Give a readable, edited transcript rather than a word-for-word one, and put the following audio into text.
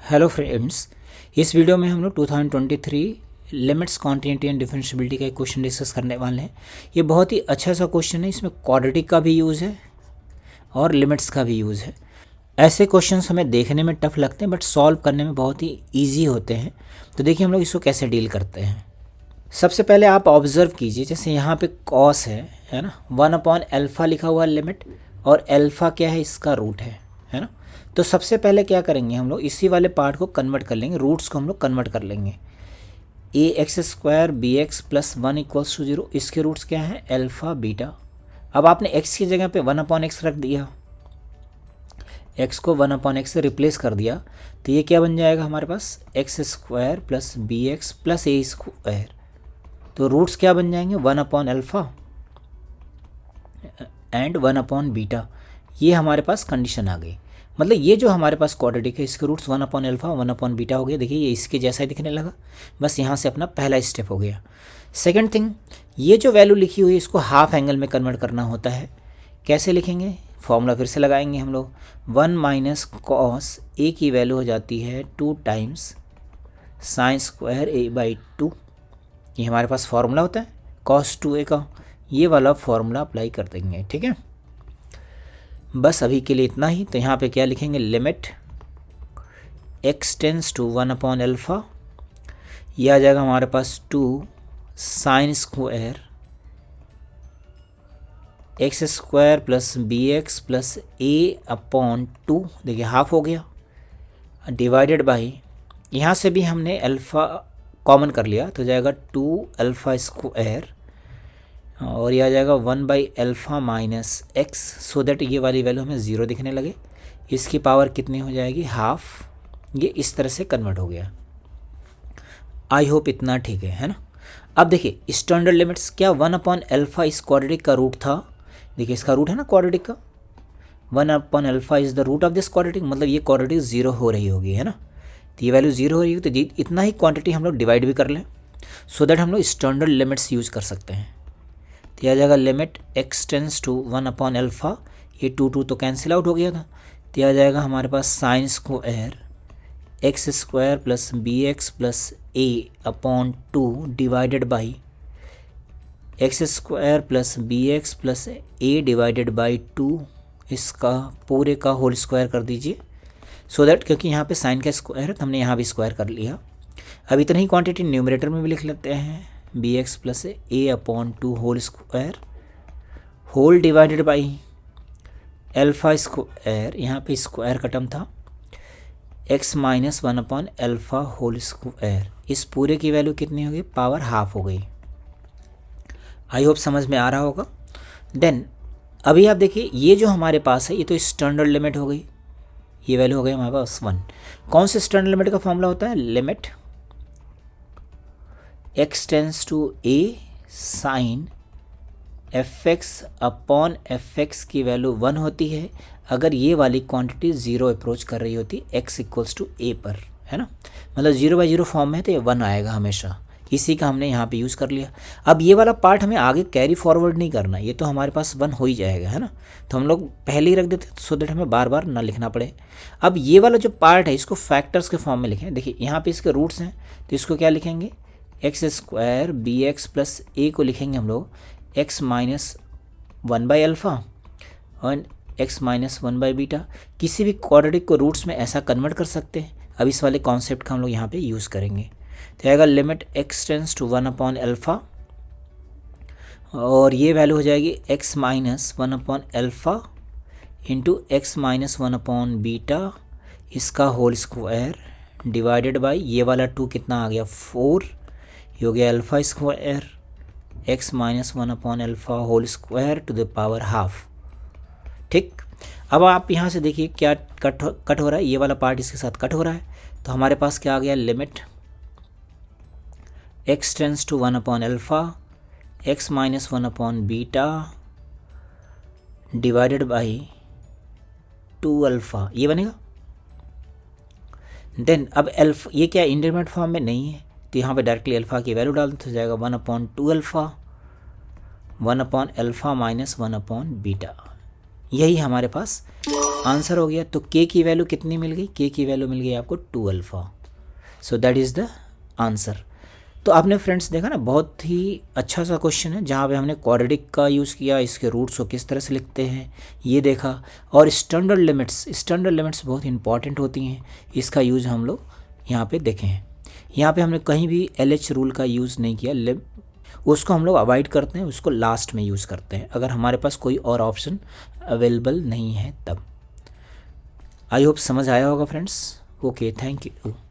Hello friends, इस video में हम लोग 2023 लिमिट्स कॉन्टिन्यूटी एंड डिफरेंशिएबिलिटी का एक क्वेश्चन डिस्कस करने वाले हैं। ये बहुत ही अच्छा सा क्वेश्चन है। इसमें क्वाड्रेटिक का भी यूज़ है और लिमिट्स का भी यूज़ है। ऐसे क्वेश्चंस हमें देखने में टफ लगते हैं बट सॉल्व करने में बहुत ही ईजी होते हैं। तो देखिए हम लोग इसको कैसे डील करते हैं। सबसे पहले आप ऑब्जर्व कीजिए, जैसे यहाँ पे कॉस है ना, 1/अल्फ़ा लिखा हुआ है लिमिट, और अल्फ़ा क्या है, इसका रूट है ना। तो सबसे पहले क्या करेंगे, हम लोग इसी वाले पार्ट को कन्वर्ट कर लेंगे, रूट्स को हम लोग कन्वर्ट कर लेंगे। ax² bx + 1 = 0, इसके रूट्स क्या हैं, अल्फ़ा बीटा। अब आपने x की जगह पे 1/x रख दिया, x को 1/x से रिप्लेस कर दिया, तो ये क्या बन जाएगा हमारे पास, x² + bx + a²। तो रूट्स क्या बन जाएंगे, 1/अल्फ़ा एंड 1/बीटा। ये हमारे पास कंडीशन आ गई। मतलब ये जो हमारे पास क्वाड्रेटिक है, इसके रूट्स 1/अल्फ़ा 1/बीटा हो गया। देखिए ये इसके जैसा ही दिखने लगा। बस यहाँ से अपना पहला स्टेप हो गया। सेकंड थिंग, ये जो वैल्यू लिखी हुई है इसको हाफ एंगल में कन्वर्ट करना होता है। कैसे लिखेंगे, फॉर्मूला फिर से लगाएंगे हम लोग। 1 - cos a की वैल्यू हो जाती है 2 टाइम्स sin² a/2। ये हमारे पास फॉर्मूला होता है cos 2a का। ये वाला फॉर्मूला अप्लाई कर देंगे, ठीक है। बस अभी के लिए इतना ही। तो यहाँ पे क्या लिखेंगे, लिमिट x टेंस टू 1/अल्फ़ा, ये आ जाएगा हमारे पास 2 sin² x² + bx + a/2। देखिए हाफ हो गया, डिवाइडेड बाई, यहाँ से भी हमने अल्फ़ा कॉमन कर लिया तो जाएगा 2α², और यह आ जाएगा 1/अल्फ़ा - x, सो दैट ये वाली वैल्यू हमें 0 दिखने लगे। इसकी पावर कितनी हो जाएगी, हाफ। ये इस तरह से कन्वर्ट हो गया। आई होप इतना ठीक है ना। अब देखिए स्टैंडर्ड लिमिट्स, क्या 1/अल्फ़ा इस क्वाड्रेटिक का रूट था। देखिए इसका रूट है ना क्वाड्रेटिक का, 1/अल्फ़ा is the root of this quadratic, मतलब ये क्वाड्रेटिक 0 हो रही होगी, है ना। तो ये वैल्यू 0 हो रही होगी, तो इतना ही क्वांटिटी हम लोग डिवाइड भी कर लें, सो दैट हम लोग स्टैंडर्ड लिमिट्स यूज़ कर सकते हैं। तो यह आ जाएगा लिमिट x टेंस टू 1/अल्फ़ा, ये 2 तो कैंसिल आउट हो गया था। तो यह आ जाएगा हमारे पास sin² x² + bx + a/2 divided by x² + bx + a/2, इसका पूरे का होल स्क्वायर कर दीजिए, सो दैट, क्योंकि यहाँ पे साइन का स्क्वायर है तो हमने यहाँ भी स्क्वायर कर लिया। अब इतनी ही क्वांटिटी न्यूमरेटर में भी लिख लेते हैं, bx + a/2 whole square, whole divided by α², यहाँ पे स्क्वायर का टर्म था, x - 1/अल्फ़ा होल स्क्वायर। इस पूरे की वैल्यू कितनी होगी, पावर हाफ हो गई। आई होप समझ में आ रहा होगा। देन अभी आप देखिए ये जो हमारे पास है ये तो स्टैंडर्ड लिमिट हो गई, ये वैल्यू हो गई हमारे पास 1। कौन से स्टैंडर्ड लिमिट का फॉर्मूला होता है, limit x tends to a sin fx/fx की वैल्यू 1 होती है अगर ये वाली क्वांटिटी 0 अप्रोच कर रही होती x = a पर, है ना। मतलब 0/0 फॉर्म में है तो ये 1 आएगा हमेशा। इसी का हमने यहाँ पे यूज़ कर लिया। अब ये वाला पार्ट हमें आगे कैरी फॉरवर्ड नहीं करना, ये तो हमारे पास 1 हो ही जाएगा, है ना। तो हम लोग पहले ही रख देते सो दैट हमें बार बार ना लिखना पड़े। अब ये वाला जो पार्ट है इसको फैक्टर्स के फॉर्म में लिखें। देखिए यहाँ पे इसके रूट्स हैं तो इसको क्या लिखेंगे, x² bx + a को लिखेंगे हम लोग x - 1/अल्फ़ा और x - 1/बीटा। किसी भी क्वाड्रेटिक को रूट्स में ऐसा कन्वर्ट कर सकते हैं। अब इस वाले कॉन्सेप्ट का हम लोग यहाँ पे यूज़ करेंगे। तो आएगा लिमिट x टेंस टू 1/अल्फ़ा, और ये वैल्यू हो जाएगी x - 1/अल्फ़ा इंटू x - 1/बीटा, इसका होल स्क्वायर डिवाइडेड बाई ये वाला 2 कितना आ गया, 4, ये हो गया α², x - 1/अल्फ़ा whole square to the power half. ठीक, अब आप यहाँ से देखिए क्या कट हो रहा है, ये वाला पार्ट इसके साथ कट हो रहा है। तो हमारे पास क्या आ गया, लिमिट x टेंस टू 1/अल्फ़ा, x - 1/बीटा डिवाइडेड बाई 2α, ये बनेगा। देन अब अल्फ़ा ये क्या इंटरमीडिएट फॉर्म में नहीं है तो यहाँ पे डायरेक्टली अल्फ़ा की वैल्यू डाल तो जाएगा 1/2α, 1/अल्फ़ा - 1/बीटा। यही हमारे पास आंसर हो गया। तो के की वैल्यू कितनी मिल गई, के की वैल्यू मिल गई आपको 2 alpha. So that is the answer. तो आपने फ्रेंड्स देखा ना, बहुत ही अच्छा सा क्वेश्चन है जहाँ पे हमने क्वाड्रेटिक का यूज़ किया, इसके रूट्स को किस तरह से लिखते हैं ये देखा, और स्टैंडर्ड लिमिट्स बहुत इंपॉर्टेंट होती हैं, इसका यूज़ हम लोग यहाँ पे देखे हैं। यहाँ पे हमने कहीं भी LH रूल का यूज़ नहीं किया, उसको हम लोग अवॉइड करते हैं, उसको लास्ट में यूज़ करते हैं अगर हमारे पास कोई और ऑप्शन अवेलेबल नहीं है तब। आई होप समझ आया होगा फ्रेंड्स। Okay, thank you.